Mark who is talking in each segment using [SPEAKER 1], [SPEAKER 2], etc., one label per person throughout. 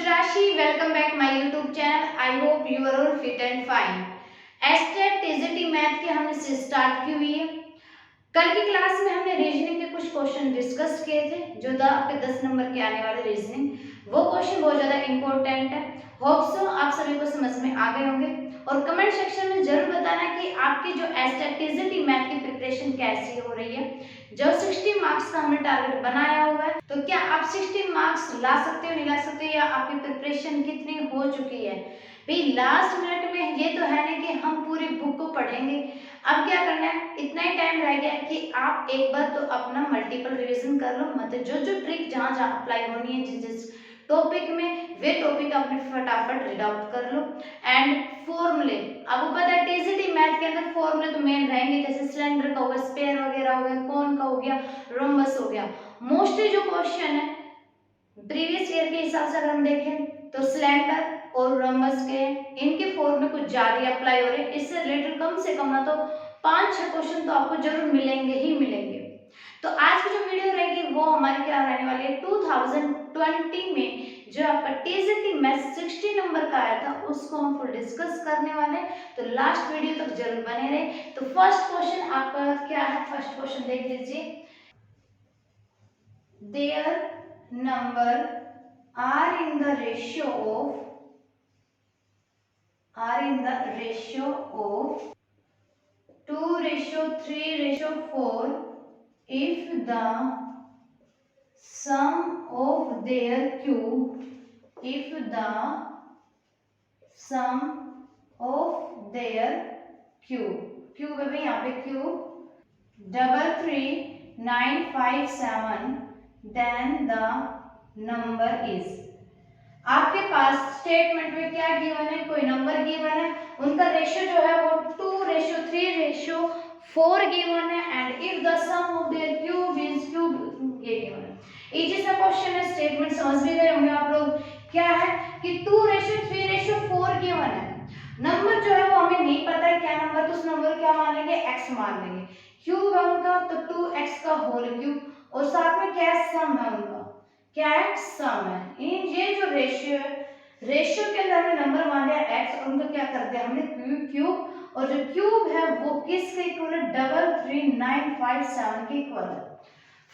[SPEAKER 1] Rashi, welcome back my YouTube channel. I hope you are all fit and fine. Estate TGT math की हमने start की हुई है। कल की क्लास में हमने रीजनिंग के कुछ क्वेश्चन डिस्कस किए थे जो था आपके 10 नंबर के आने वाले रीजनिंग। वो क्वेश्चन बहुत ज़्यादा इंपॉर्टेंट है। होप सो आप सभी को समझ में आ गए होंगे और कमेंट सेक्शन में जरूर बताना कि आपकी जो एस्टेट टीजीटी मैथ की प्रिपरेशन कैसी हो रही है। जो 60 मार्क्स का हमने टारगेट बनाया हुआ है, तो क्या आप 60 मार्क्स ला सकते हो, नहीं ला सकते, या आपकी प्रिपरेशन कितनी हो चुकी है। भाई लास्ट मिनट में ये तो है नहीं कि हम पूरी बुक को पढ़ेंगे। अब क्या करना है, इतना ही टाइम रह गया कि आप एक बार तो अपना मल्टीपल रिवीजन कर लो। मतलब जो ट्रिक जहाँ जहाँ अप्लाई होनी है, जिस जिस टॉपिक में, वे टॉपिक अपने फटाफट रीड आउट कर लो। एंड फॉर्मूले, आपको पता है टीजीटी मैथ के अंदर फॉर्मूले तो मेन रहेंगे, जैसे सिलेंडर का हो गया, स्पेयर वगैरह हो गया, कौन का हो गया, रोम्बस हो गया। मोस्टली जो क्वेश्चन है प्रीवियस ईयर के हिसाब से अगर हम देखें तो सिलेंडर और रोम्बस के इनके फॉर्मूले कुछ ज्यादा अप्लाई हो रहे हैं। इससे रिलेटेड कम से कम ना तो 5-6 क्वेश्चन तो आपको जरूर मिलेंगे ही मिलेंगे। तो आज की जो वीडियो रहेगी वो हमारी क्या रहने वाली है, 2020 में जो आपका टीजीटी मैथ 60 नंबर का आया था उसको हम फुल डिस्कस करने वाले हैं। तो लास्ट वीडियो तक जरूर बने रहे। तो फर्स्ट क्वेश्चन आपका क्या है, फर्स्ट क्वेश्चन देख लीजिए। Their number are in the ratio of 2:3:4 if the sum of their cube cube है भाई, यहाँ पे cube 33957 then the number is। आपके पास स्टेटमेंट में क्या गिवन है, कोई नंबर गिवन है, उनका रेशियो जो है वो 2:3:4 गिवन है। And if the sum of their cube is cube, ये गिवन है। इजी सा क्वेश्चन है, स्टेटमेंट समझ भी गए होंगे आप लोग। क्या है कि 2:3:4 गिवन है। नंबर जो है वो हमें नहीं पता है क्या नंबर, तो उस नंबर क्या मान लेंगे, x मान लेंगे। क्यूब है उनका तो 2x का होल क्यूब, और साथ में क्या है, सम है उनका, क्या है, सम है। इन ये जो रेशियो है, रेशियो के अंदर हमने नंबर मान लिया x और उनका क्या कर दिया हमने क्यूब, और जो क्यूब है वो किसके इक्वल है, 33957 के इक्वल है।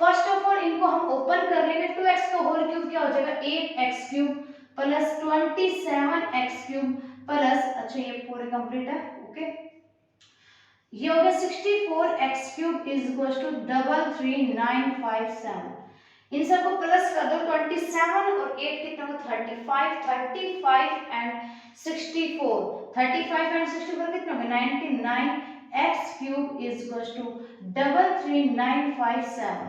[SPEAKER 1] फर्स्ट ऑफ ऑल इनको हम ओपन कर लेंगे। 2x का होल क्यूब क्या हो जाएगा, 8x cube plus 27x cube plus, अच्छा ये पूरे कंप्लीट है, ओके। ये हो गया 64x cube is equal to 33957। इन सबको प्लस कर दो, 27 और 8 कितना हो, 35 एंड 64, 35 एंड 64 कितना हो गया, 99x cube is equal to 33957।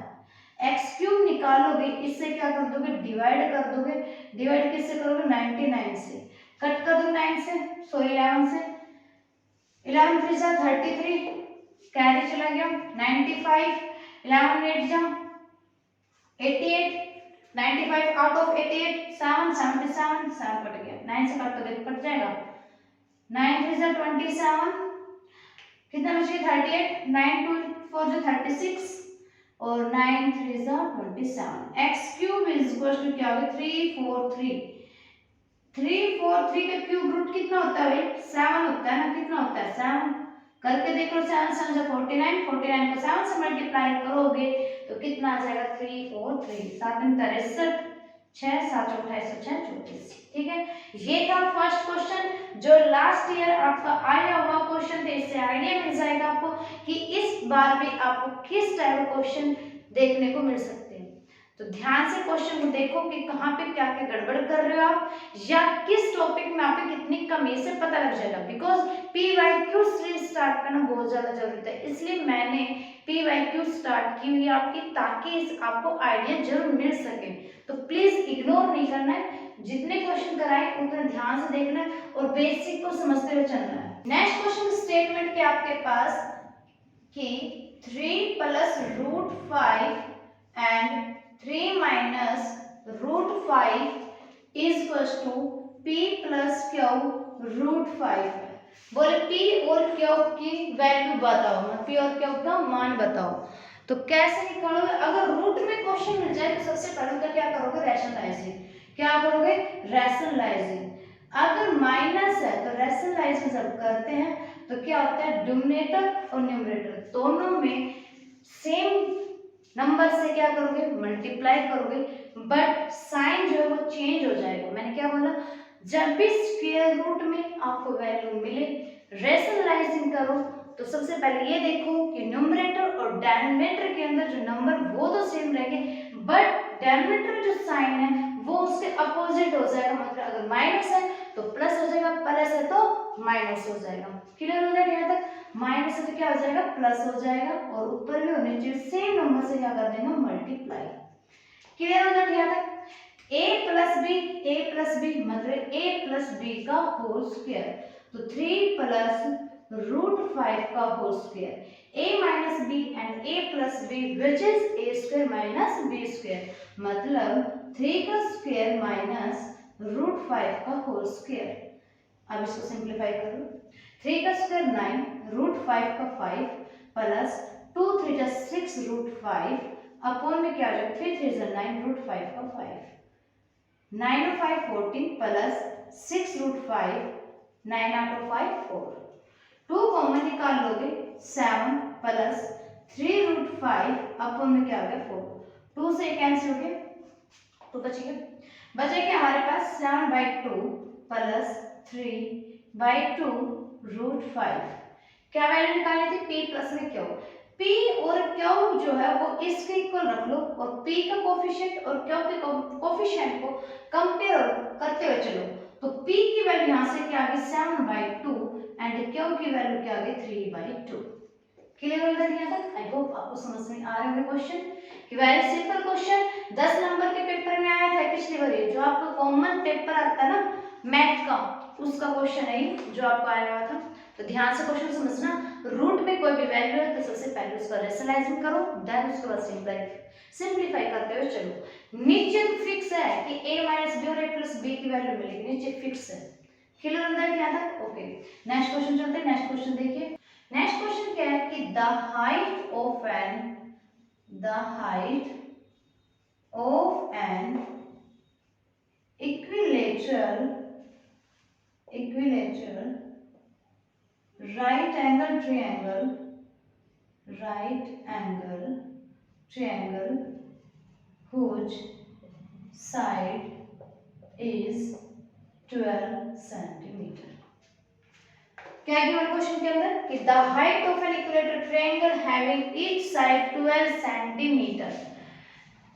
[SPEAKER 1] X cube निकालोगे, इससे क्या कर दोगे, डिवाइड कर दोगे। डिवाइड किससे करोगे, 99 से। कट कर दो 9 से, सॉरी 11 से। 11 3 जा 33, कैरी चला गया 95, 11 8 जा 88, 95 आउट ऑफ 88 7 77 7 कट गया, 9 से कट तो देखो कट जाएगा। 9 3 जा 27, कितना बच गया 38, 9 2 4 जो 36 और 9 3 जा 27। x cube is equal to क्या होगा, 343। 343 का क्यूब रूट कितना होता है भाई, 7 होता है ना, कितना होता है 7, करके देख लो। 7 7 जा 49, 49 को 7 से मल्टीप्लाई करोगे तो कितना आ जाएगा, 343, 7 63, 6 7 28 6 34। ठीक है, ये था फर्स्ट क्वेश्चन जो लास्ट ईयर आपका आया हुआ क्वेश्चन थे। इससे आइडिया मिल जाएगा आपको कि इस बार भी आपको किस टाइप का क्वेश्चन देखने को मिल सकते हैं। तो ध्यान से क्वेश्चन को देखो कि कहाँ पे क्या क्या गड़बड़ कर रहे हो आप, या किस टॉपिक में आपको कितनी कमी से पता लग जाएगा। बिकॉज PYQ सीरीज स्टार्ट करना बहुत ज्यादा जरूरी है, इसलिए मैंने PYQ स्टार्ट की हुई आपकी, ताकि आपको आइडिया जरूर मिल सके। तो प्लीज इग्नोर नहीं करना है, जितने क्वेश्चन कराए उतने ध्यान से देखना है और बेसिक को समझते हुए चलना है। नेक्स्ट क्वेश्चन स्टेटमेंट के आपके पास कि 3 + √5 and 3 - √5 is equal to P + Q √5। बोले P और Q की वैल्यू बताओ, P और Q का मान बताओ। तो कैसे निकालोगे, अगर रूट में क्वेश्चन मिल जाए तो सबसे पहले तो क्या करोगे, रैशनलाइजिंग। क्या करोगे, रैशनलाइजिंग। अगर माइनस है तो रैशनलाइजिंग जब करते हैं तो क्या होता है, डिनोमिनेटर और न्यूमरेटर दोनों में सेम नंबर से क्या करोगे, मल्टीप्लाई करोगे, बट साइन जो है वो चेंज हो जाएगा। मैंने क्या बोला, जब भी स्क्वायर रूट में आपको वैल्यू मिले, रैशनलाइजिंग करो तो सबसे पहले ये देखो कि न्यूमरेटर और डिनोमिनेटर के अंदर जो नंबर वो तो सेम रहेंगे, बट डिनोमिनेटर में जो साइन है वो उसके अपोजिट हो जाएगा। मतलब अगर माइनस है तो प्लस हो जाएगा, प्लस है तो माइनस हो जाएगा। क्लियर हो जाएगा यहाँ तक? माइनस है तो क्या हो जाएगा, प्लस हो जाएगा, और ऊपर भी होने चाहिए सेम नंबर से क्या कर देंगे, मल्टीप्लाई। क्लियर हो जाएगा यहाँ तक? a प्लस बी मतलब a प्लस बी का होल स्क्वायर, तो 3 प्लस रूट 5 का whole square, a minus b and a plus b which is a square minus b square, मतलब 3 का स्क्वायर माइनस रूट 5 का होल स्क्वायर। अब इसको simplify करो, 3 का स्क्वायर 9, रूट 5 का 5 प्लस 2 3 जा 6 रूट 5 अपॉन में क्या आ जाएगा, 3 3 जा 9 रूट 5 का 5, 9 और 5 14 plus 6 root 5, 9 out of 5 4, 2 common निकाल लोगे 7 प्लस 3 रूट 5 अपॉन में क्या हो गया 4, 2 से कैंसिल हो गया तो बचेगा, बचेगा हमारे पास 7/2 प्लस 3/2 रूट 5। क्या वैल्यू निकालनी थी, p प्लस में क्यू। p और q जो है वो इसके इक्वल रख लो, और p का कोफिशिएंट और q के कोफिशिएंट को कंपेयर करते हुए चलो, तो p की वैल्यू यहाँ से क्या आ गई 7/2 एंड q की वैल्यू क्या आ गई 3/2। क्लियर हो गया यहाँ तक? आई होप आपको समझ में आ रहे होंगे क्वेश्चन कि वेरी सिंपल क्वेश्चन 10 नंबर के पेपर में आया था पिछली बार, जो आपका कॉमन पेपर आता है ना मैथ का, उसका क्वेश्चन है जो आपको आया हुआ था। तो ध्यान से क्वेश्चन समझना, रूट में कोई भी वैल्यू है तो सबसे पहले उसका रैशनलाइजिंग करो, देन उसके बाद सिंप्लीफाई करते हुए चलो। नीचे फिक्स है कि a माइनस बी और a प्लस बी की वैल्यू मिलेगी, नीचे फिक्स है। क्लियर हो जाएगा यहाँ तक? ओके, नेक्स्ट क्वेश्चन चलते हैं। नेक्स्ट क्वेश्चन देखिए, नेक्स्ट क्वेश्चन क्या है कि the height of an equilateral right angle triangle whose side is 12 centimeter। क्या गिवन क्वेश्चन के अंदर कि the height of an equilateral triangle having each side 12 centimetre.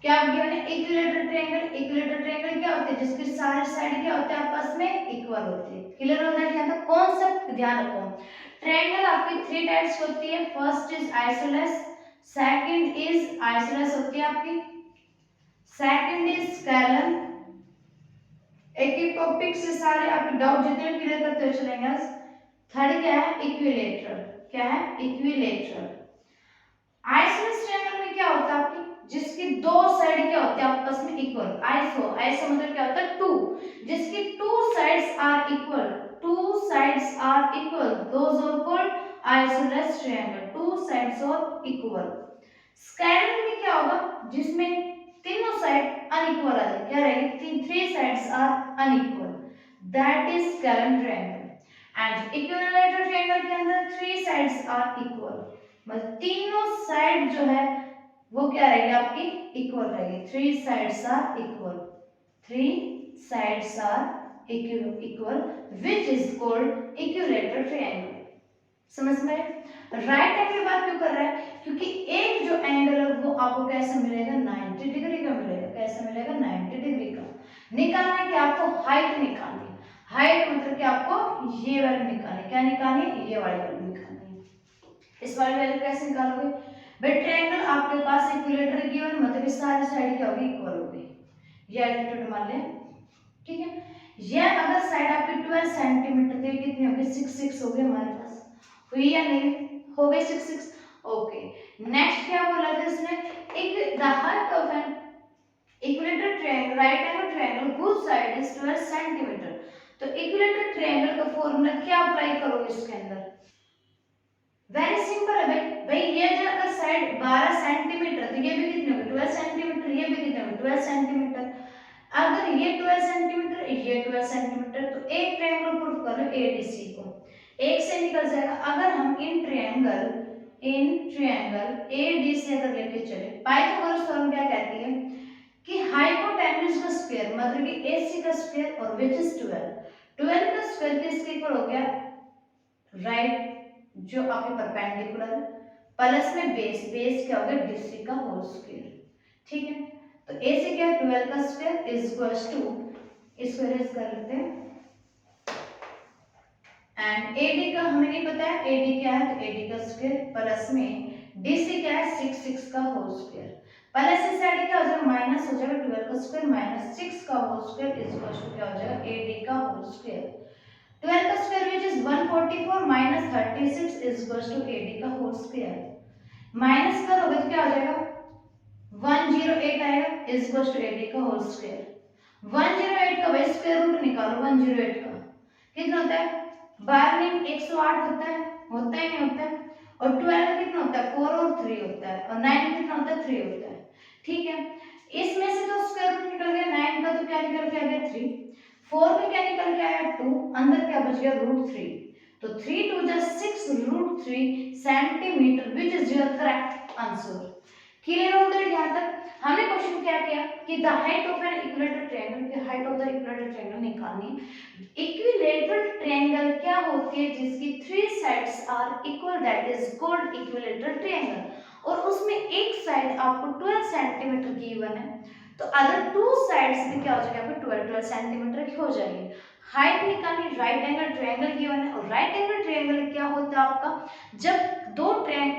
[SPEAKER 1] क्या गिवन है, इक्विलेटरल ट्रायंगल क्या होते हैं, जिसकी सारी साइड क्या होते हैं, आपस में इक्वल होती है। क्लियर हो जाए यहाँ तक? कॉन्सेप्ट ध्यान रखो, ट्रायंगल आपकी 3 टाइप्स की होती है, first is isosceles, second is isosceles होती है आपकी, सेकंड इज स्केलन। एक एक टॉपिक से सारे आपके डाउट जितने भी क्लियर करते हुए चलेंगे। थर्ड क्या है, इक्विलेटरल। क्या है, इक्विलेटरल। आइसोलेस ट्रायंगल में क्या होता है आपकी, जिसकी दो साइड क्या होती है आपस में इक्वल। आइसो मतलब क्या होता है, टू, जिसकी two sides are equal, those are called isosceles triangle, two sides are equal. Scalene में क्या होगा, जिसमें तीनों साइड अनइक्वल आ जाए, क्या रहेगी, three sides are unequal, that is scalene triangle. And equilateral triangle के अंदर थ्री साइड्स आर इक्वल, मतलब तीनों साइड जो है वो क्या रहेगी आपकी, इक्वल रहेगी, three sides are equal which is called equilateral triangle. समझ में? राइट एंगल की बात क्यों कर रहा है, क्योंकि एक जो एंगल है वो आपको कैसे मिलेगा, 90 डिग्री का मिलेगा। कैसे मिलेगा, 90 डिग्री का। निकालना है कि आपको हाइट निकालनी है, हाइट मतलब कि आपको ये वैल्यू निकालनी, क्या निकालनी है, ये वाली वैल्यू निकालनी है। इस वाली वैल्यू कैसे निकालोगे भाई, ट्रायंगल आपके पास इक्विलेटरल गिवन, मतलब इस सारी साइड क्या होगी, इक्वल होगी। ये एल्टीट्यूड मान लें, ठीक है। ये अगर साइड आपकी 12 सेंटीमीटर तो ये कितनी होगी, 6 होगी हमारे पास, हुई या नहीं, हो गई 6। ओके, नेक्स्ट क्या बोला था इसने, एक the height of an equilateral triangle, right angle triangle whose side is 12 centimetre. तो इक्विलेटरल ट्रायंगल का फॉर्मूला क्या अप्लाई करोगे इसके अंदर, वेरी सिंपल है भाई ये जो अगर साइड 12 सेंटीमीटर तो ये भी कितने होगी, 12 सेंटीमीटर, ये भी कितने होगी, 12 सेंटीमीटर। अगर ये 12 सेंटीमीटर, ये 12 सेंटीमीटर, तो एक ट्रायंगल प्रूफ कर लो एडीसी को, एक से निकल जाएगा। अगर हम इन ट्रायंगल एडीसी अगर लेके चले, पाइथागोरस थ्योरम क्या कहती है कि हाइपोटेन्यूज का स्क्वायर मतलब कि एसी का स्क्वायर और विच इज 12 का स्क्वायर किसके इक्वल हो गया, राइट जो आपके परपेंडिकुलर प्लस में बेस क्या हो गया डीसी का होल स्क्वायर। ठीक है, तो ए से क्या 12 का स्क्वायर इज इक्वल्स टू, इसको इरेज कर लेते हैं, एंड एडी का हमें नहीं पता है एडी क्या है, तो एडी का स्क्वायर प्लस में डीसी क्या है 6 का होल स्क्वायर, प्लस इस साइड क्या हो जाएगा माइनस हो जाएगा 12 का स्क्वायर माइनस 6 का whole square is equals to क्या हो जाएगा एडी का होल स्क्वायर। 12 का square which is 144 minus 36 is equals to AD का होल स्क्वायर, माइनस करोगे तो क्या हो जाएगा 108 आएगा इज इक्वल्स टू एडी का होल स्क्वायर। 108 का वही स्क्वायर रूट निकालो, 108 का कितना होता है 12 में 108 होता है ही नहीं होता है, और 12 कितना होता है 4 और 3 होता है, और 9 कितना होता है 3 होता है। ठीक है, इसमें से तो स्क्वायर रूट निकल गया 9 का, तो क्या निकल के आ गया 3, 4 का क्या निकल के आया 2, अंदर क्या बच गया √3, तो 3 2 जा 6 √3 centimetre which is your correct answer. Clear हो गया यहाँ तक। हमने क्वेश्चन क्या किया कि the height of an equilateral triangle, की height of the equilateral triangle निकालनी। इक्विलेटरल ट्रायंगल क्या होती है जिसकी 3 sides are equal, that is called equilateral triangle, और उसमें एक साइड आपको 12 सेंटीमीटर गिवन है, तो अदर 2 साइड्स भी क्या हो जाएगा आपको 12 सेंटीमीटर की हो जाएगी। हाइट निकालनी, राइट एंगल ट्रायंगल गिवन है, और राइट एंगल ट्रायंगल क्या होता है आपका, जब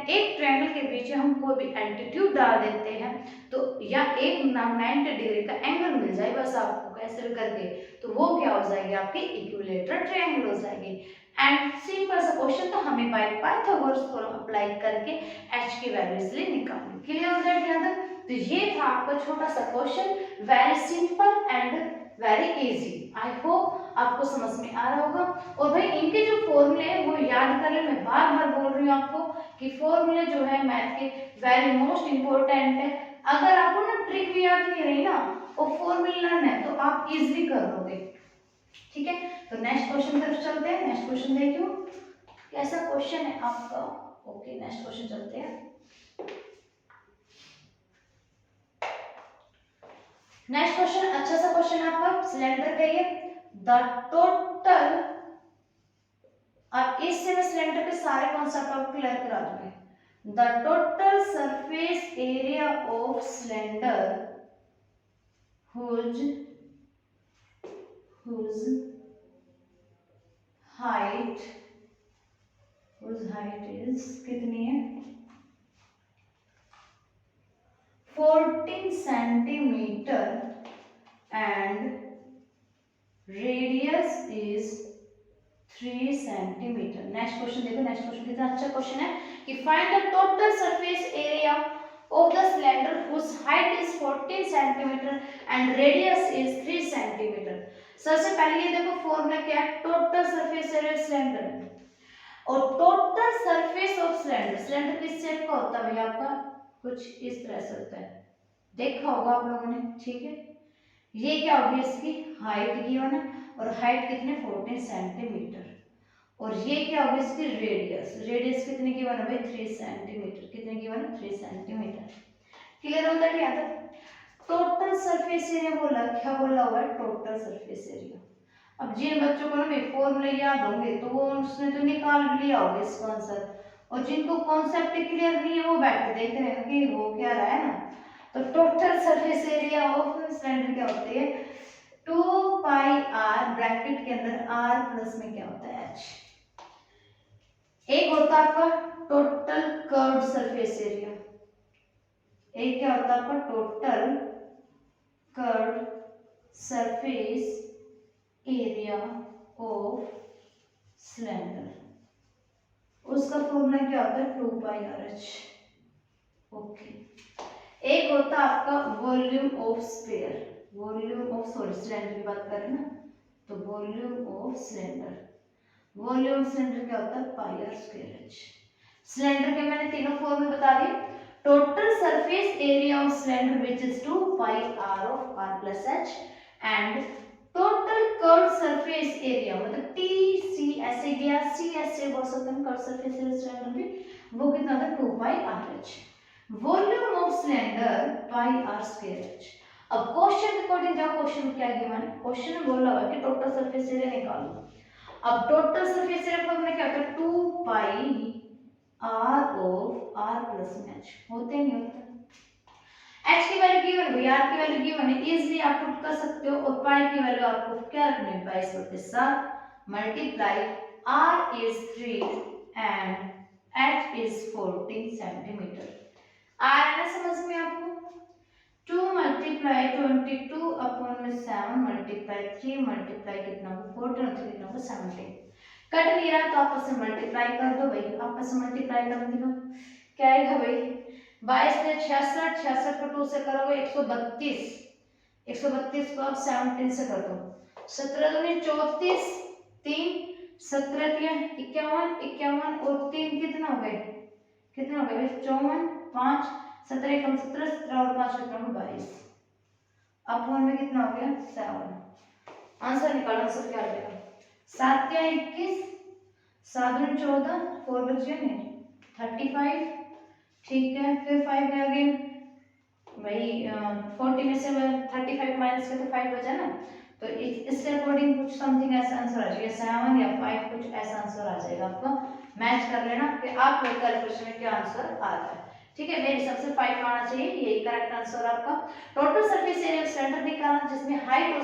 [SPEAKER 1] एक ट्रायंगल के बीच में हम कोई भी एल्टीट्यूड डाल देते हैं तो या एक 90 डिग्री का एंगल मिल जाए बस आपको कैसे भी करके, तो वो क्या हो जाएगी आपकी इक्विलेटरल ट्रायंगल हो जाएगी। एंड सिंपल सा क्वेश्चन था, हमें बाय पाइथागोरस थ्योरम अप्लाई करके h की वैल्यू इसलिए निकालनी। क्लियर हो गया यहाँ तक। तो ये था आपका छोटा सा question, very simple and very easy. I hope आपको समझ में आ रहा होगा। और भाई इनके जो फॉर्मूले हैं वो याद कर ले, मैं बार बार बोल रही हूँ आपको कि फॉर्मूले जो है मैथ के वेरी मोस्ट इंपॉर्टेंट है। अगर आपको ना ट्रिक भी याद नहीं रही ना और फॉर्मूले लर्न है तो आप इजीली कर लोगे। ठीक है, तो नेक्स्ट क्वेश्चन तरफ चलते हैं। नेक्स्ट क्वेश्चन देखियो कैसा क्वेश्चन है आपका। ओके, नेक्स्ट क्वेश्चन चलते हैं। नेक्स्ट क्वेश्चन अच्छा सा क्वेश्चन है आपका, सिलेंडर का ये द टोटल, अब इससे मैं सिलेंडर के सारे कॉन्सेप्ट आपको क्लियर करा दूंगी। The total surface area of cylinder whose height is कितनी है 14 centimetre and radius is 3 centimetre. Next question देखो, नेक्स्ट क्वेश्चन कितना अच्छा क्वेश्चन है कि find the total surface area of the cylinder whose height is 14 cm and radius is 3 cm। सबसे पहले ये देखो फॉर्मूला क्या है, टोटल सरफेस एरिया सिलेंडर, और total surface of cylinder, cylinder किस शेप का होता है भैया आपका, कुछ इस तरह से होता है, देखा होगा आप लोगों ने। ठीक है, ये क्या होगी इसकी हाइट गिवन है, और हाइट कितने 14 सेंटीमीटर, और ये क्या होगी इसकी रेडियस, रेडियस कितने की बना भाई 3 सेंटीमीटर, कितने की बना 3 सेंटीमीटर। क्लियर होता है यहाँ तक। टोटल सरफेस एरिया बोला, क्या बोला हुआ है टोटल सरफेस एरिया। अब जिन बच्चों को ना भाई फॉर्मूले याद होंगे तो वो उसने तो निकाल लिया होगा इस कॉन्सेप्ट, और जिनको कॉन्सेप्ट क्लियर नहीं है वो बैठ के देख रहे हैं कि वो क्या रहा है ना। तो total surface area of cylinder क्या होती है 2 पाई r, ब्रैकेट के अंदर r प्लस में क्या होता है h। एक होता है आपका टोटल कर्व्ड सरफेस एरिया, एक क्या होता है आपका total curved surface area of cylinder, उसका फॉर्मूला क्या होता है 2 पाई RH। ओके, एक होता है आपका volume of sphere, volume of sorry cylinder की बात करें ना तो volume of cylinder, volume cylinder क्या होता है पाई r स्क्वायर h। सिलेंडर के मैंने तीनों फॉर्मूले बता दिए, total surface area of cylinder which is 2 pi r of r plus h, and total curve surface area मतलब टी सी ऐसे गया, सी ऐसे बोल सकते हैं कर्व सरफेस एरिया सिलेंडर भी, वो कितना था 2 pi r h. Volume of cylinder pi r square h. अब क्वेश्चन अकॉर्डिंग जाओ, क्वेश्चन क्या गिवन है, क्वेश्चन में बोला हुआ है कि टोटल सरफेस एरिया निकालो। अब टोटल सरफेस एरिया फॉर्मूला क्या होता है 2 pi r of r plus h, होते नहीं होते। एच की वैल्यू गिवन है, आर की वैल्यू गिवन है, इजीली आप पुट कर सकते हो। और पाई की वैल्यू आपको क्या रखनी है 22/7 multiply r is 3 and h is 40 centimetre. R है ना समझ में आपको, 2 मल्टीप्लाई 22 अपॉन में 7 मल्टीप्लाई 3 मल्टीप्लाई कितना होगा 14 और 3 कितना होगा 17। कट नहीं रहा तो आपस में मल्टीप्लाई कर दो भाई, आपस में मल्टीप्लाई कर दो, क्या आएगा भाई 22 से 66, 66 को 2 से करोगे 132, 132 को आप 17 से कर दो, 17 दूनी 34, 3 17 दिया 51, 51 और 3 कितना हो गए, कितना हो गए 54, 5 17 कम 17, 17 और 5 कितना हो 22, अपॉन में कितना हो गया 7। आंसर निकालो, आंसर क्या आ जाएगा 7 या 21, 7 में 14, 4 बच गया नहीं 35, ठीक है। फिर 5 गया अगेन भाई 40 में से 35 माइनस करके 5 बचा ना, तो इसके अकॉर्डिंग कुछ समथिंग ऐसा आंसर आ जाएगा 7 या 5, कुछ ऐसा आंसर आ जाएगा। आपको मैच कर लेना कि आप लोग कैलकुलेशन में क्या आंसर आ रहा है, ठीक है। मेरे हिसाब से 5 आना चाहिए, यही करेक्ट आंसर आपका। Total surface area of cylinder निकालना, जिसमें हाइट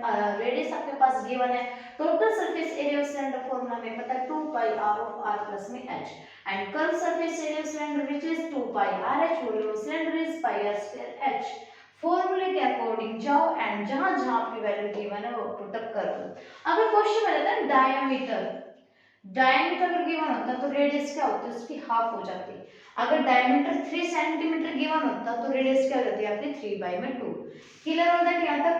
[SPEAKER 1] और रेडियस आपके पास गिवन है। Total surface area of cylinder formula में पता है 2 pi r of r plus में h, and curve surface area of cylinder which is 2 pi r h, volume of cylinder is pi r square h. फॉर्मूले के according जाओ and जहां जहां आपकी वैल्यू गिवन है वो पुट अप कर दो। अगर क्वेश्चन में रहता है डायमीटर, डायमीटर अगर गिवन होता तो रेडियस क्या होती है उसकी हाफ हो जाती। अगर डायमीटर 3 सेंटीमीटर गिवन होता तो रेडियस क्या हो जाती है आपकी 3/2। क्लियर हो जाए यहाँ तक,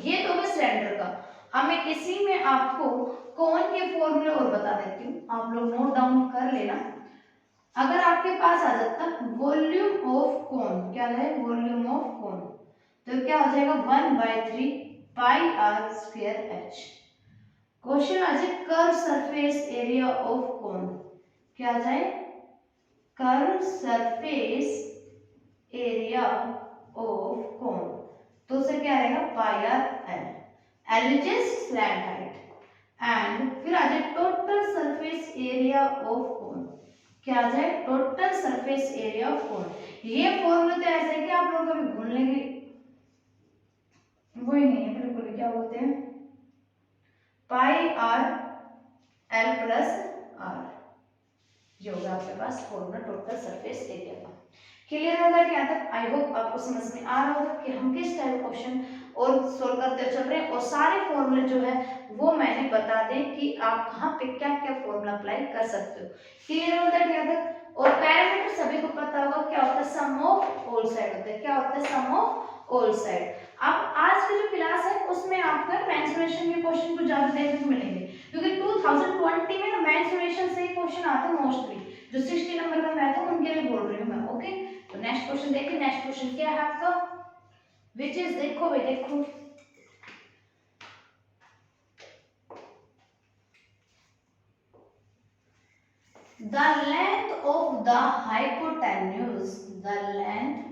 [SPEAKER 1] ये तो बस सिलेंडर का। अब मैं इसी में आपको कोन के फॉर्मूले और बता देती हूँ, आप लोग नोट डाउन कर लेना। अगर आपके पास आ जाता वॉल्यूम ऑफ कोन, क्या है वॉल्यूम ऑफ कोन, तो क्या हो जाएगा 1/3 pi r square h. Question आ जाए curve surface area of cone, क्या आ जाए curve surface area of cone, तो उसे क्या रहेगा pi r l, l which is slant height, and फिर आ जाए total surface area of cone, क्या आ जाए total surface area of cone. ये फॉर्मूला तो ऐसा है कि आप लोग कभी भूल लेंगे वही नहीं है बिल्कुल, क्या बोलते हैं पाई आर एल प्लस आर, ये होगा आपके पास फॉर्मूला टोटल सरफेस एरिया का। क्लियर होगा कि यहाँ तक, आई होप आपको समझ में आ रहा होगा कि हम किस टाइप क्वेश्चन और सोल्व करते चल रहे हैं, और सारे फॉर्मूले जो है वो मैंने बता दें कि आप कहाँ पे क्या क्या फॉर्मूला अप्लाई कर सकते हो। क्लियर होगा कि यहाँ तक, और पैरामीटर सभी को पता होगा क्या होता है सम ऑफ ऑल साइड होता है, क्या होता है सम ऑफ ऑल साइड। अब आज की जो क्लास है उसमें आपका मेंसुरेशन के क्वेश्चन कुछ ज्यादा देखने को मिलेंगे, क्योंकि 2020 में ना मेंसुरेशन से ही क्वेश्चन आते हैं मोस्टली, जो 60 नंबर का मैथ है उनके लिए बोल रही हूँ मैं, ओके। तो नेक्स्ट क्वेश्चन देखिए, नेक्स्ट क्वेश्चन क्या है आपका, विच इज, देखो भाई देखो, the length of the hypotenuse, the length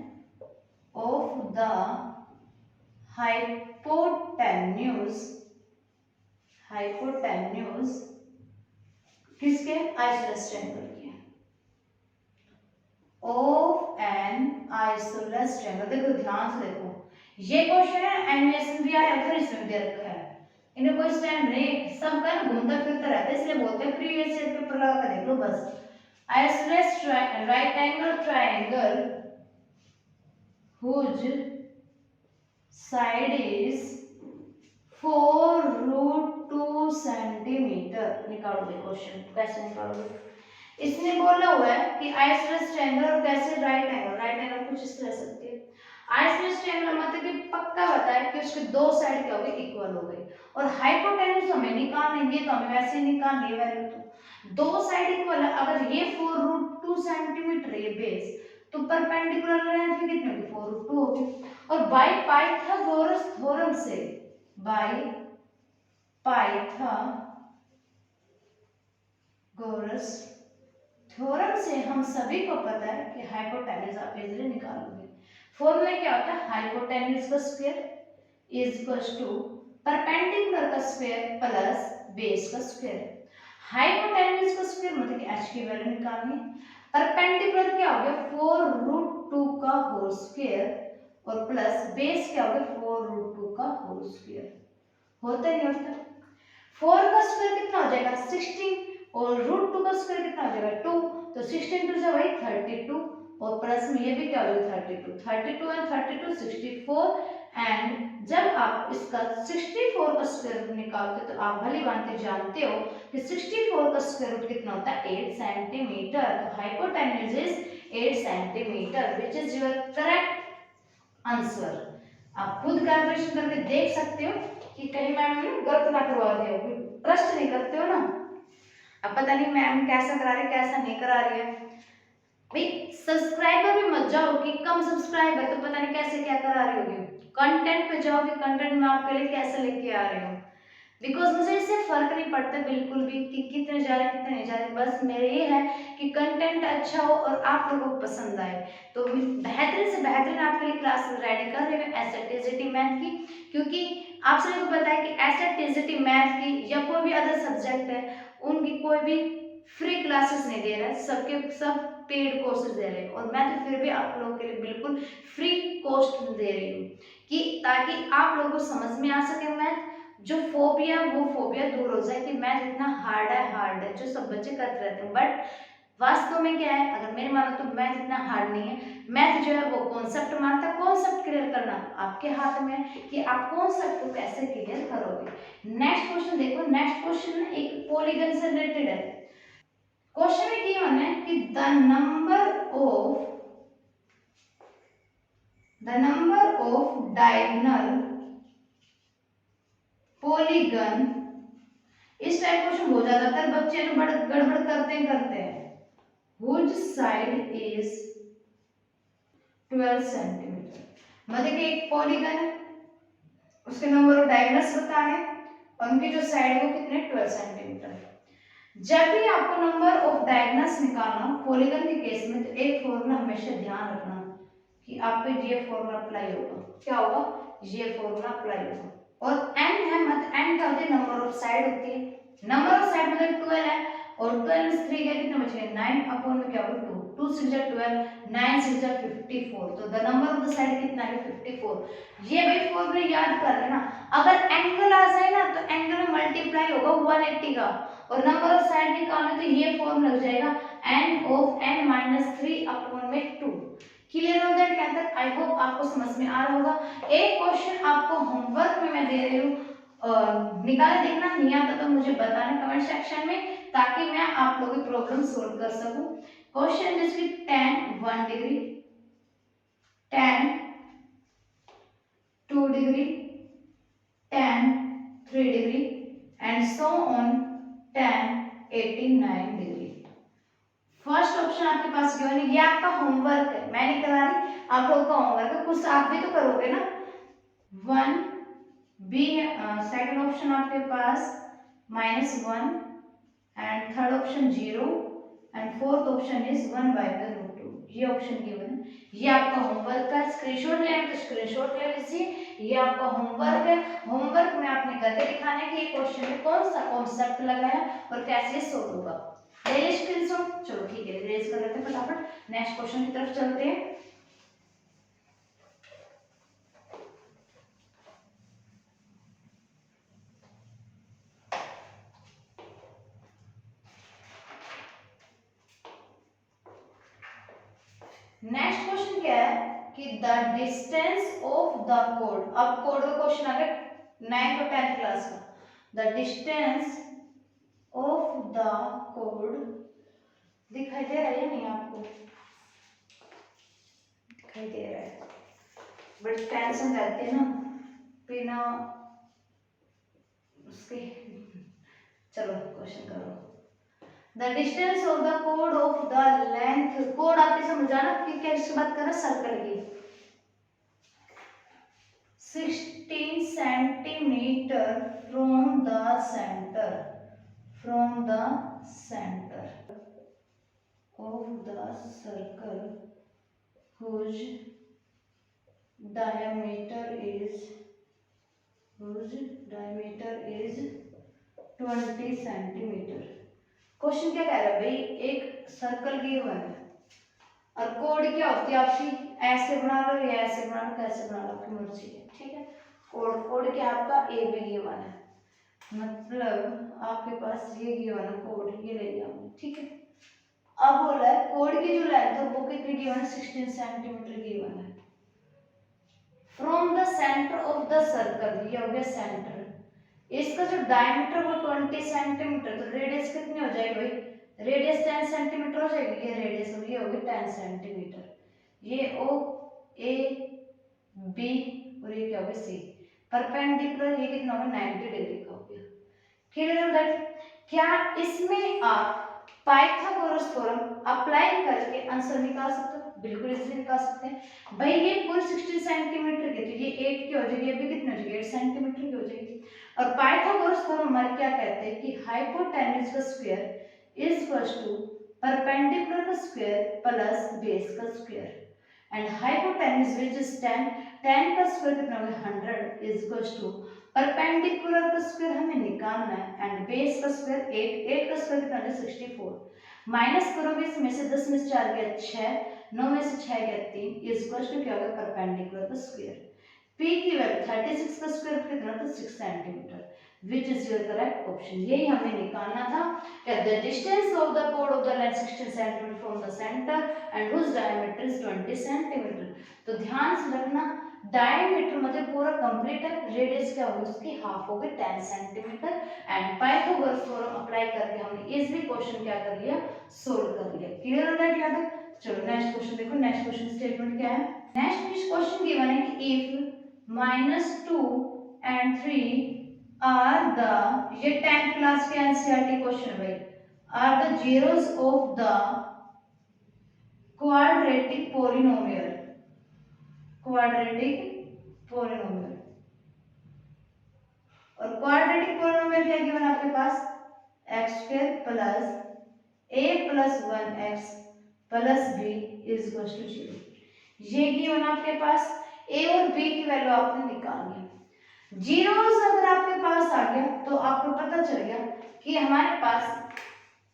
[SPEAKER 1] of the hypotenuse, hypotenuse किसके आइसोलेस ट्रायंगल के, ऑफ एन आइसोलेस ट्रायंगल। देखो ध्यान से देखो, ये क्वेश्चन है एनिमेशन भी आया फिर इसमें दे रखा है, इन्हें कोई स्टैंड नहीं, सब का घूमता फिरता रहता है, इसलिए बोलते हैं प्रीवियस ईयर पेपर लगा कर देख लो बस। Isosceles right angle triangle whose side is 4√2 centimetre. निकालोगे क्वेश्चन, कैसे निकालोगे, इसने बोला हुआ है कि आइसोलेस ट्रायंगल और कैसे राइट एंगल, राइट एंगल कुछ इस तरह सकती है। आइसोलेस ट्रायंगल मतलब कि पक्का बताया कि उसके दो साइड क्या हो गई इक्वल हो गई, और हाइपोटेन्यूज हमें निकालनी है तो हमें वैसे निकालनी है वैल्यू, तो दो साइड इक्वल है। अगर ये 4√2 सेंटीमीटर ये बेस, तो परपेंडिकुलर लेंथ भी कितनी होगी 4√2 होगी। और बाय पाइथागोरस थ्योरम से, बाय पाइथागोरस थ्योरम से हम सभी को पता है कि हाइपोटेन्यूज आप इजीली निकालोगे। फॉर्मूला क्या होता है, हाइपोटेन्यूज का square is equals to perpendicular का स्क्वायर प्लस बेस का स्क्वायर। हाइपोटेन्यूज का स्क्वायर मतलब कि h की वैल्यू निकालनी, परपेंडिकुलर क्या हो गया 4√2 का होल स्क्वायर और प्लस बेस क्या हो गया 4√2 का होल स्क्वायर। होता नहीं होता, 4 का स्क्वायर कितना हो जाएगा 16 और √2 का स्क्वायर कितना हो जाएगा 2, तो 16 टू से वही 32 और प्लस में ये भी क्या हो जाएगा 32 एंड 32 64। एंड जब आप इसका 64 का स्क्वायर रूट निकालते हो तो आप भली भांति जानते हो कि 64 का स्क्वायर रूट कितना होता है 8 सेंटीमीटर। तो hypotenuse is 8 centimetre which is your correct answer. आप खुद कैलकुलेशन करके देख सकते हो कि कहीं मैम ने गलत ना करवा दे, ट्रस्ट नहीं करते हो ना। अब पता नहीं मैम कैसा करा रही है कैसा नहीं करा रही है भाई। सब्सक्राइबर भी मत जाओ कि कम सब्सक्राइबर तो पता नहीं कैसे क्या करा रही होगी, कंटेंट पे जाओ कि कंटेंट में आपके लिए कैसे लेके आ रही हूँ। बिकॉज मुझे इससे फर्क नहीं पड़ता बिल्कुल भी कि कितने जा रहे कितने नहीं जा रहे, बस मेरे ये है कि कंटेंट अच्छा हो और आप लोगों को पसंद आए। तो बेहतरीन से बेहतरीन आपके लिए क्लास रेडी कर रही हूँ एसएट टीजीटी मैथ की, क्योंकि आप सभी को पता है कि एसएट टीजीटी मैथ की या कोई भी अदर सब्जेक्ट है उनकी कोई भी फ्री क्लासेस नहीं दे रहा है, सबके सब पेड कोर्सेज दे रहे हैं। और मैं तो फिर भी आप लोगों के लिए बिल्कुल फ्री कॉस्ट दे रही हूँ कि ताकि आप लोगों को समझ में आ सके मैथ, जो फोबिया वो फोबिया दूर हो जाए कि मैथ इतना हार्ड है जो सब बच्चे करते रहते हैं। बट वास्तव में क्या है, अगर मेरे मानो तो मैथ इतना हार्ड नहीं है। मैथ जो है वो कॉन्सेप्ट मानता है, कॉन्सेप्ट क्लियर करना आपके हाथ में है कि आप कॉन्सेप्ट को कैसे क्लियर करोगे। नेक्स्ट क्वेश्चन देखो, नेक्स्ट क्वेश्चन एक पॉलीगन से रिलेटेड है। क्वेश्चन में क्या होना है कि the number of diagonal polygon, इस टाइप क्वेश्चन हो जाता है बच्चे तो बड़ा गड़बड़ करते हैं। व्हिच साइड इज 12 सेंटीमीटर, मतलब कि एक पॉलीगन है उसके नंबर ऑफ डायगोनल्स बताने और उनकी जो साइड है वो कितने 12 सेंटीमीटर है। जब भी आपको नंबर ऑफ डायगोनल्स निकालना पॉलीगन के केस में तो एक फॉर्मूला हमेशा ध्यान रखना कि आप पे ये फॉर्मूला अप्लाई होगा, क्या होगा ये फॉर्मूला अप्लाई होगा। और n है मतलब n क्या होती है नंबर ऑफ साइड होती है, नंबर ऑफ साइड मतलब 12 है और 12 में 3 गए कितने बचे 9 अपॉन में क्या होगा 2, 2 6 जा 12, 9 6 जा 54, तो the number of the side कितना है 54। ये भाई फॉर्मूला याद कर लेना, अगर एंगल आ जाए ना तो एंगल में मल्टीप्लाई होगा 180 का और नंबर ऑफ साइड निकालना तो ये फॉर्म लग जाएगा n of n - 3 अपॉन में 2। क्लियर हो दैट क्या तक, आई होप आपको समझ में आ रहा होगा। एक क्वेश्चन आपको होमवर्क में मैं दे रही हूँ, निकाल देखना, नहीं आता तो मुझे बताना कमेंट सेक्शन में ताकि मैं आप लोगों की प्रॉब्लम सॉल्व कर सकूं। क्वेश्चन जैसे tan 1 degree, tan 2 degree, tan 3 degree and so on tan 89 degree. First option आपके पास गिवन है, ये आपका होमवर्क है, मैं नहीं करा रही, आप लोगों का होमवर्क है, कुछ आप भी तो करोगे ना। 1 बी, सेकंड ऑप्शन आपके पास -1 and third option 0 and fourth option is 1/√2। ये ऑप्शन गिवन है, ये आपका होमवर्क का स्क्रीनशॉट लेना तो स्क्रीनशॉट ले लीजिए, ये आपका होमवर्क है। होमवर्क में आपने करके दिखाना है कि ये क्वेश्चन में कौन सा कॉन्सेप्ट लगाया और कैसे सॉल्व होगा। स्क्रीनशॉट, चलो ठीक है रेज कर लेते हैं फटाफट, नेक्स्ट क्वेश्चन की तरफ चलते हैं। नेक्स्ट क्वेश्चन क्या है कि the distance of the code, अब कोड का क्वेश्चन आ गया 9th और 10th क्लास का। The distance of the code दिखाई दे रहा है या नहीं आपको, दिखाई दे रहा है बट टेंशन रहती है ना बिना उसके। चलो क्वेश्चन करो, the distance of the code of the length, code आपने समझाना कि कैसे बात कर रहे हैं, सर्कल की 16 centimetre from the centre, from the centre of the circle whose diameter is 20 centimetre. Question क्या कह रहा है भाई, एक सर्कल गिवन है और कोड क्या होती है आपकी, ऐसे बना लो या ऐसे बना लो, कैसे बना लो आपकी मर्जी है, ठीक है। कोड क्या आपका ए बी गिवन है, मतलब आपके पास ये गिवन है कोड, ये ले लिया हमने, ठीक है। अब बोला है कोड की जो लेंथ है वो कितनी गिवन है, 16 सेंटीमीटर गिवन है। From the centre of the circle, ये हो गया सेंटर, इसका जो डायमीटर वो 20 सेंटीमीटर, तो रेडियस कितनी हो जाएगी भाई, रेडियस 10 सेंटीमीटर हो जाएगी, ये रेडियस होगी, ये होगी 10 सेंटीमीटर। ये ओ ए बी और ये क्या होगा सी, परपेंडिकुलर ये कितना होगा 90 डिग्री का हो गया। क्लियर दैट, क्या इसमें आप पाइथागोरस थ्योरम अप्लाई करके आंसर निकाल सकते हो, बिल्कुल इजीली निकाल सकते हैं भाई। ये पूरी 16 सेंटीमीटर की, तो ये 8 की हो जाएगी, ये भी कितनी हो जाएगी 8 सेंटीमीटर की हो जाएगी। और पाइथागोरस थ्योरम हमारे क्या कहते हैं कि हाइपोटेन्यूज का square is equals to perpendicular का स्क्वायर प्लस बेस का square, and hypotenuse which is 10, 10 का स्क्वायर कितना हो गया 100 इज इक्वल्स टू परपेंडिकुलर का स्क्वायर हमें निकालना है एंड बेस का स्क्वायर 8, 8 का स्क्वायर कितना है 64। माइनस करोगे इसमें से 10 में से 4 गया 6, 9 में से 6 गया 3, इज इक्वल टू क्या होगा परपेंडिकुलर का स्क्वायर। p की वैल्यू 36 का स्क्वायर कितना था 6 centimetre, which is your correct option। यही हमें निकालना था, the distance of the chord of the length 16 cm from the center and whose diameter is 20 cm। तो ध्यान से रखना डायमीटर मतलब पूरा कंप्लीट है, रेडियस क्या होगी उसकी हाफ होगी 10 centimetre, and Pythagoras theorem apply करके हमने इजीली क्वेश्चन क्या कर लिया, सोल्व कर लिया। क्लियर हो दैट याद है। चलो नेक्स्ट क्वेश्चन देखो, नेक्स्ट क्वेश्चन स्टेटमेंट क्या है। नेक्स्ट क्वेश्चन गिवन है कि इफ -2 and 3 आर द, ये 10th क्लास के एनसीईआरटी क्वेश्चन भाई, are the zeros of the quadratic polynomial, quadratic polynomial, और क्वाड्रेटिक पोलिनोमियल क्या गिवन आपके पास x² plus a plus 1x plus b is equal to 0। ये गिवन आपके पास a और b की वैल्यू आपने निकालनी है। जीरोस अगर आपके पास आ गया तो आपको पता चल गया कि हमारे पास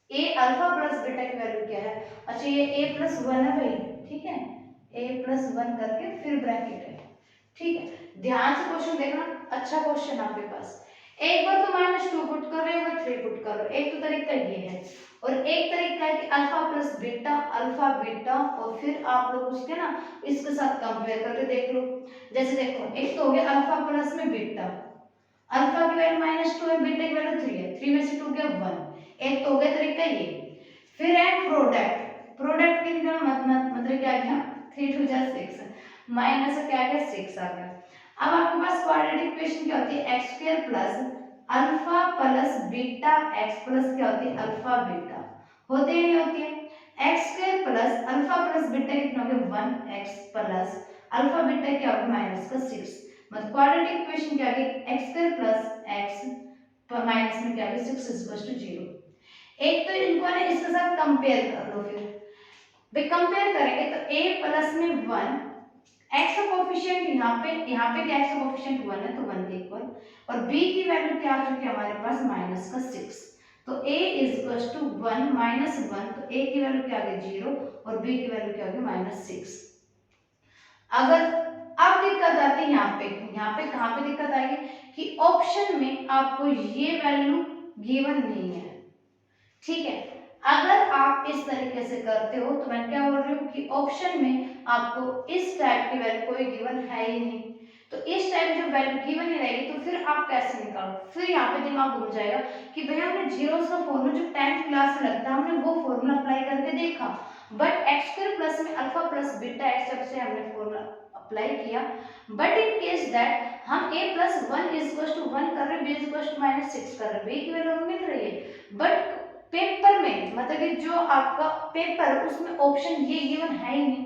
[SPEAKER 1] a अल्फा प्लस बीटा की वैल्यू क्या है। अच्छा ये a प्लस 1 है भाई, ठीक है, a प्लस 1 करके फिर ब्रैकेट है, ठीक है। ध्यान से क्वेश्चन देखना, अच्छा क्वेश्चन आपके पास। एक बार तो -2 पुट कर रहे हो, एक बार 3 पुट कर रहे हो, एक तो तरीका ये है, और एक तरीका है कि alpha plus beta, alpha beta, और फिर आप लोग उसके ना इसके साथ कंपेयर करके देख लो। जैसे देखो एक तो हो गया अल्फा प्लस में बीटा, अल्फा की वैल्यू -2 है, बीटा की वैल्यू 3 है, 3 में से 2 गया 1, एक तो हो गया तरीका ये। फिर है प्रोडक्ट, प्रोडक्ट के निकालना मतलब क्या गया 3 2 जा 6, माइनस क्या गया 6 आ गया। अब आपके पास क्वाड्रेटिक इक्वेशन क्या होती है x² plus alpha plus beta x plus क्या होती है अल्फा बीटा, होती है नहीं होती है। x² plus alpha plus beta कितना हो गया 1x प्लस अल्फा बीटा क्या हो गया -6, मतलब क्वाड्रेटिक इक्वेशन क्या आ गई x² प्लस x माइनस में क्या आ गया 6 इज 0। एक तो इनको ना इसके साथ कंपेयर कर लो, फिर कंपेयर करेंगे तो a प्लस में 1 x का कोफिशिएंट यहाँ पे क्या x का कोफिशिएंट 1 है तो 1 के इक्वल, और b की वैल्यू क्या आ चुकी है हमारे पास -6, तो a इज इक्वल टू 1 -1, तो a की वैल्यू क्या आ गई 0 और b की वैल्यू क्या आ गई -6। अगर अब दिक्कत आती है यहाँ पे कहाँ पे दिक्कत आएगी कि ऑप्शन में आपको ये वैल्यू गिवन नहीं है, ठीक है। अगर आप इस तरीके से करते हो तो मैं क्या बोल रही हूँ कि ऑप्शन में आपको इस टाइप की वैल्यू कोई गिवन है ही नहीं, तो इस टाइप जो वैल्यू गिवन ही रहेगी तो फिर आप कैसे निकालो, फिर यहाँ पे दिमाग घूम जाएगा कि भैया हमने जीरोस का फॉर्मूला जो 10th क्लास में लगता है हमने वो फॉर्मूला अप्लाई करके देखा, बट x² प्लस में अल्फा प्लस बीटा x से हमने फॉर्मूला अप्लाई किया, बट इन केस दैट हम a plus 1 is equal to 1 कर रहे हैं, b इज इक्वल टू -6 कर रहे हैं, b की वैल्यू हमें मिल रही है, बट पेपर में मतलब कि जो आपका पेपर उसमें ऑप्शन ये गिवन है ही नहीं।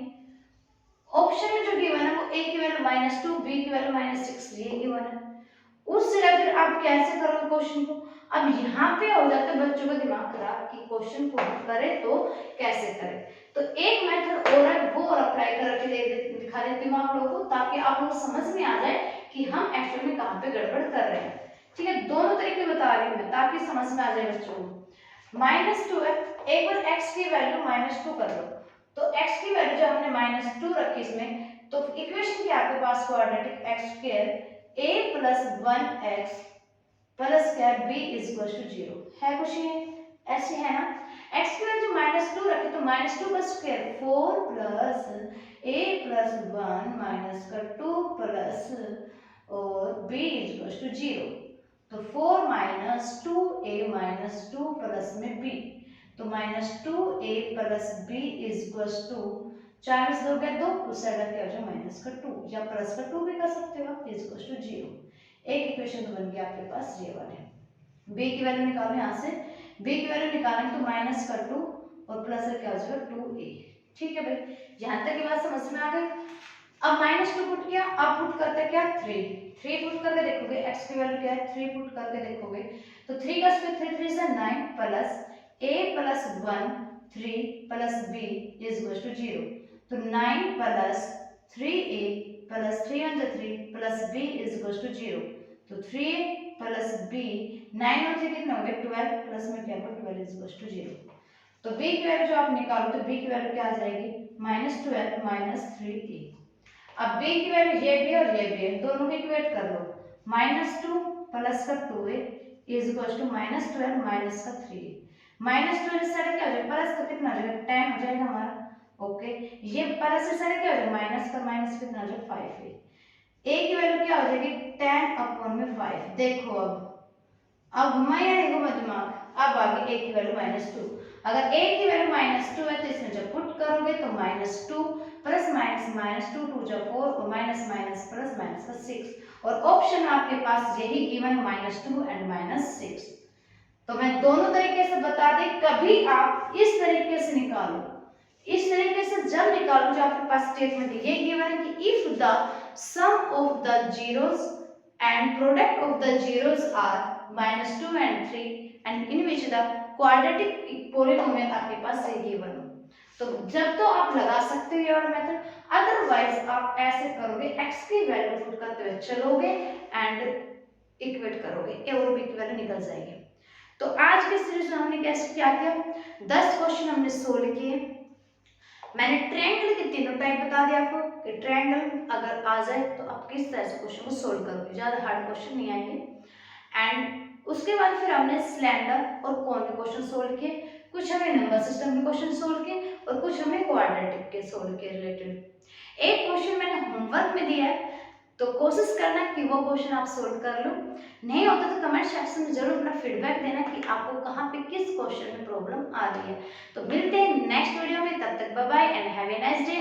[SPEAKER 1] ऑप्शन में जो गिवन है वो a की वैल्यू -2, b की वैल्यू -6 ये गिवन है। उस जगह फिर आप कैसे करोगे क्वेश्चन को? अब यहाँ पे हो जाता है बच्चों का दिमाग खराब कि क्वेश्चन को करे तो कैसे करें। तो एक मेथड और है वो और अप्लाई करके दिखा देती हूँ आप लोगों को, ताकि आप लोग समझ में आ जाए कि हम एक्चुअल में कहाँ पे गड़बड़ कर रहे हैं। ठीक है, दोनों तरीके बता रही हूँ मैं ताकि समझ में आ जाए बच्चों को। -2 है, एक बार x की वैल्यू -2 कर लो। तो x की वैल्यू जब हमने -2 रखी इसमें, तो इक्वेशन क्या आपके पास quadratic x² a + 1x plus क्या b = 0 है। कुछ ये ऐसे है ना। x की वैल्यू -2 रखे तो -2 का स्क्वायर 4 प्लस a + 1 माइनस का 2 प्लस और b = 0। तो 4 - 2a - 2 प्लस में b, तो -2a + b = 4 में से 2 गए 2, उस साइड क्या हो जाए -2 या प्लस का 2 भी कर सकते हो आप, = 0। एक इक्वेशन तो बन गया आपके पास ये वाले। b की वैल्यू निकालो यहाँ से, b की वैल्यू निकालेंगे तो -2 और प्लस क्या हो जाएगा 2a। ठीक है भाई, यहाँ तक की बात समझ में आ गई। अब -2 पुट किया, अब पुट करते क्या 3 पुट करके देखोगे x की वैल्यू क्या है, 3 पुट करके देखोगे तो 3 का square 3 3 9 plus a + 1 3 plus b = 0। तो 9 plus 3a plus 3 1 3 plus b = 0। तो 3a प्लस b 9 और 3 कितना हो गया 12 प्लस में क्या होगा 12 = 0। तो b की वैल्यू जो आप निकालो तो b की वैल्यू क्या आ जाएगी -12 - 3a। अब b की वैल्यू ये भी और ये भी है, दोनों की इक्वेट कर लो। -2 प्लस का 2a = -12 माइनस का 3a। -12 इस साइड क्या हो जाएगा प्लस का कितना हो जाएगा 10 हो जाएगा हमारा। ओके, ये प्लस इस साइड क्या हो जाएगा माइनस का माइनस कितना हो जाएगा 5a। a की वैल्यू क्या हो जाएगी 10/5। देखो अब घुमा या नहीं घुमा दिमाग। अब आगे a की वैल्यू -2। अगर a की वैल्यू -2 है तो इसमें जब पुट करोगे तो -2 प्लस माइनस -2 2 जा 4 और माइनस माइनस प्लस माइनस का 6 और ऑप्शन में आपके पास यही गिवन -2 एंड -6। तो मैं दोनों तरीके से बता दी, कभी आप इस तरीके से निकालो, इस तरीके से जब निकालो जो आपके पास स्टेटमेंट ये गिवन है कि if the sum of the zeros and product of the zeros are -2 and 3 and in which the quadratic polynomial आपके पास ये गिवन हो, तो जब तो आप लगा सकते हो ये वाला मेथड, अदरवाइज आप ऐसे करोगे x की वैल्यू पुट करते हुए चलोगे एंड इक्वेट करोगे, a और b की वैल्यू निकल जाएगी। तो आज के सीरीज में हमने कैसे क्या किया, 10 क्वेश्चन हमने सोल्व किए। मैंने ट्रायंगल के तीनों टाइप बता दिया आपको कि ट्रायंगल अगर आ जाए तो आप किस तरह से क्वेश्चन को सोल्व करोगे, ज्यादा हार्ड क्वेश्चन नहीं आएंगे। एंड उसके बाद फिर हमने सिलेंडर और कोन के क्वेश्चन सोल्व किए, कुछ हमने नंबर सिस्टम के क्वेश्चन सोल्व किए और कुछ हमने क्वाड्रेटिक के सोल्व किए रिलेटेड। एक क्वेश्चन मैंने होमवर्क में दिया है तो कोशिश करना कि वो क्वेश्चन आप सोल्व कर लो, नहीं होता तो कमेंट सेक्शन में जरूर अपना फीडबैक देना कि आपको कहाँ पे किस क्वेश्चन में प्रॉब्लम आ रही है। तो मिलते हैं नेक्स्ट वीडियो में, तब तक bye bye and have a nice day.